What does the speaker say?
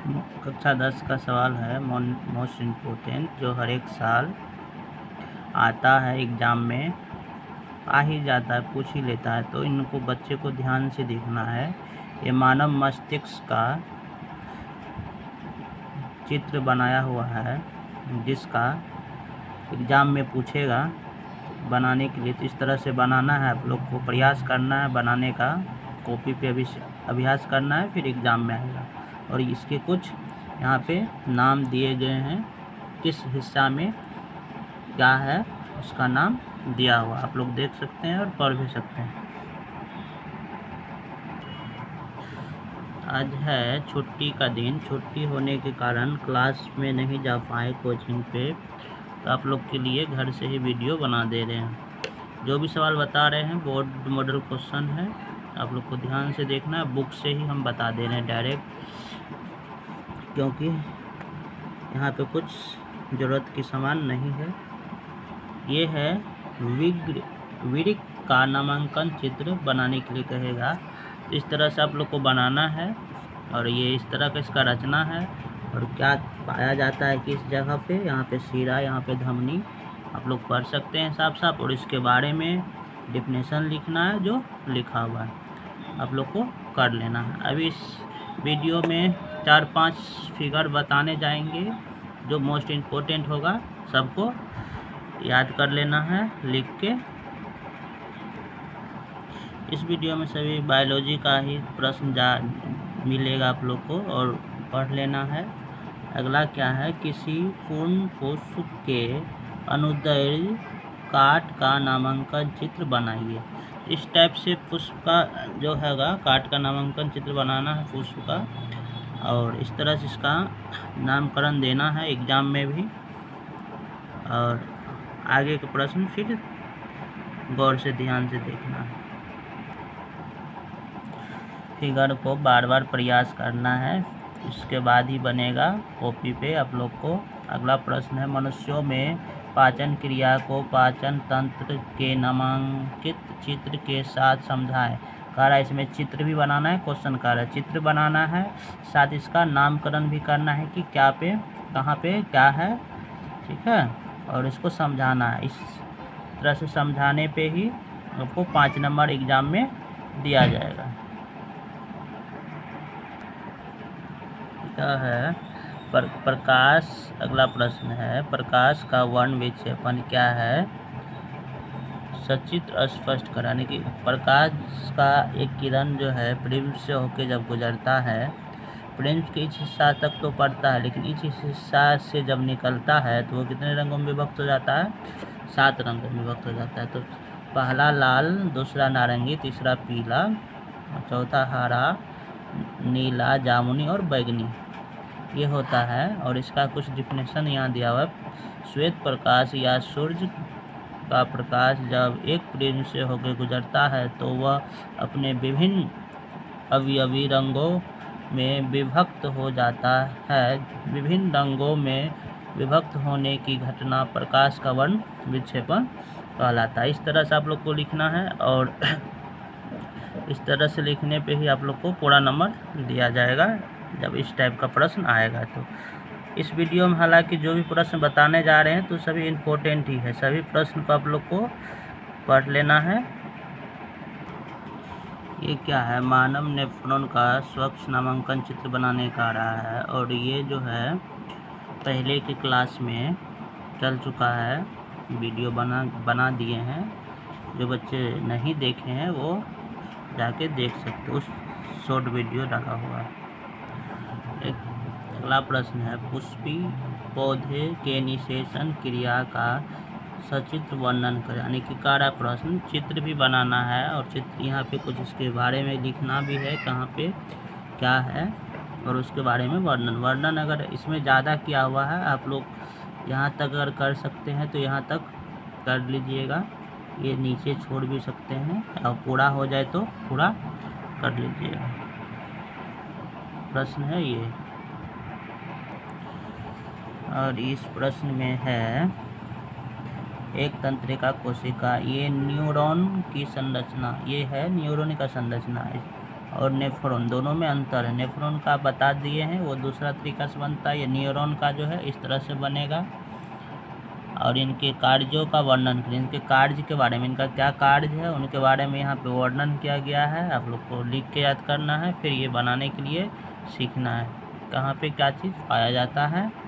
कक्षा 10 का सवाल है मोस्ट इम्पोर्टेंट, जो हर एक साल आता है एग्ज़ाम में, आ ही जाता है, पूछ ही लेता है। तो इनको बच्चे को ध्यान से देखना है। ये मानव मस्तिष्क का चित्र बनाया हुआ है, जिसका एग्ज़ाम में पूछेगा बनाने के लिए। तो इस तरह से बनाना है, आप लोग को प्रयास करना है बनाने का, कॉपी पे अभ्यास करना है, फिर एग्ज़ाम में आएगा। और इसके कुछ यहाँ पे नाम दिए गए हैं, किस हिस्सा में क्या है उसका नाम दिया हुआ, आप लोग देख सकते हैं और पढ़ भी सकते हैं। आज है छुट्टी का दिन, छुट्टी होने के कारण क्लास में नहीं जा पाए कोचिंग पे, तो आप लोग के लिए घर से ही वीडियो बना दे रहे हैं। जो भी सवाल बता रहे हैं बोर्ड मॉडल क्वेश्चन है, आप लोग को ध्यान से देखना है। बुक से ही हम बता दे रहे हैं डायरेक्ट, क्योंकि यहाँ पे कुछ ज़रूरत की सामान नहीं है। ये है वृक्क का नामांकन चित्र बनाने के लिए कहेगा। तो इस तरह से आप लोग को बनाना है, और ये इस तरह का इसका रचना है। और क्या पाया जाता है किस जगह पे, यहाँ पे सिरा, यहाँ पे धमनी, आप लोग पढ़ सकते हैं साफ साफ। और इसके बारे में डिफिनेशन लिखना है, जो लिखा हुआ है आप लोग को कर लेना है। अभी इस वीडियो में 4-5 फिगर बताने जाएंगे, जो मोस्ट इम्पोर्टेंट होगा, सबको याद कर लेना है लिख के। इस वीडियो में सभी बायोलॉजी का ही प्रश्न मिलेगा आप लोग को, और पढ़ लेना है। अगला क्या है, किसी पूर्ण पुष्प के अनुदैर्ध्य काट का नामांकन चित्र बनाइए। इस टाइप से पुष्प का जो हैगा काट का नामांकन चित्र बनाना है पुष्प का, और इस तरह से इसका नामकरण देना है एग्ज़ाम में भी। और आगे के प्रश्न फिर गौर से ध्यान से देखना है। फिगर को बार बार प्रयास करना है, इसके बाद ही बनेगा कॉपी पे आप लोग को। अगला प्रश्न है, मनुष्यों में पाचन क्रिया को पाचन तंत्र के नामांकित चित्र के साथ समझाएं। कह रहा है इसमें चित्र भी बनाना है, क्वेश्चन कह रहा है चित्र बनाना है, साथ इसका नामकरण भी करना है कि क्या पे कहाँ पे क्या है, ठीक है। और इसको समझाना है। इस तरह से समझाने पे ही आपको 5 नंबर एग्ज़ाम में दिया जाएगा। क्या है प्रकाश, अगला प्रश्न है, प्रकाश का वर्ण विक्षेपण क्या है, सचित्र स्पष्ट कराने की। प्रकाश का एक किरण जो है प्रिज्म से होकर जब गुजरता है, प्रिज्म के इस हिस्सा तक तो पड़ता है, लेकिन इस हिस्सा से जब निकलता है तो वो कितने रंगों में विभक्त हो जाता है, 7 रंगों में विभक्त हो जाता है। तो पहला लाल, दूसरा नारंगी, तीसरा पीला, चौथा हरा, नीला, जामुनी और बैगनी, ये होता है। और इसका कुछ डिफिनेशन यहाँ दिया हुआ है। श्वेत प्रकाश या सूर्य का प्रकाश जब एक प्रिज्म से होकर गुजरता है तो वह अपने विभिन्न अवयवी रंगों में विभक्त हो जाता है। विभिन्न रंगों में विभक्त होने की घटना प्रकाश का वर्ण विक्षेपण कहलाता है। इस तरह से आप लोग को लिखना है, और इस तरह से लिखने पे ही आप लोग को पूरा नंबर दिया जाएगा जब इस टाइप का प्रश्न आएगा। तो इस वीडियो में हालांकि जो भी प्रश्न बताने जा रहे हैं तो सभी इम्पोर्टेंट ही है, सभी प्रश्न को आप लोग को पढ़ लेना है। ये क्या है, मानव नेफ्रॉन का स्वच्छ नामांकन चित्र बनाने का रहा है, और ये जो है पहले की क्लास में चल चुका है, वीडियो बना दिए हैं। जो बच्चे नहीं देखे हैं वो जाके देख सकते, उस शॉर्ट वीडियो डाला हुआ है। एक अगला प्रश्न है, पुष्पी पौधे के निषेचन क्रिया का सचित्र वर्णन करें। यानी कि कारा प्रश्न, चित्र भी बनाना है, और चित्र यहाँ पे कुछ इसके बारे में लिखना भी है, कहाँ पे क्या है, और उसके बारे में वर्णन अगर इसमें ज़्यादा किया हुआ है, आप लोग यहाँ तक अगर कर सकते हैं तो यहाँ तक कर लीजिएगा, ये नीचे छोड़ भी सकते हैं, और पूरा हो जाए तो पूरा कर लीजिएगा। प्रश्न है ये, और इस प्रश्न में है, एक तंत्रिका कोशिका, ये न्यूरॉन की संरचना, ये है न्यूरॉन का संरचना है। और नेफ्रॉन, दोनों में अंतर है। नेफ्रॉन का बता दिए हैं, वो दूसरा तरीका से बनता है। ये न्यूरॉन का जो है इस तरह से बनेगा। और इनके कार्यों का वर्णन करें, इनके कार्य के बारे में, इनका क्या कार्य है उनके बारे में यहाँ पे वर्णन किया गया है। आप लोग को लिख के याद करना है, फिर ये बनाने के लिए सीखना है। कहाँ पे क्या चीज़ पाया जाता है।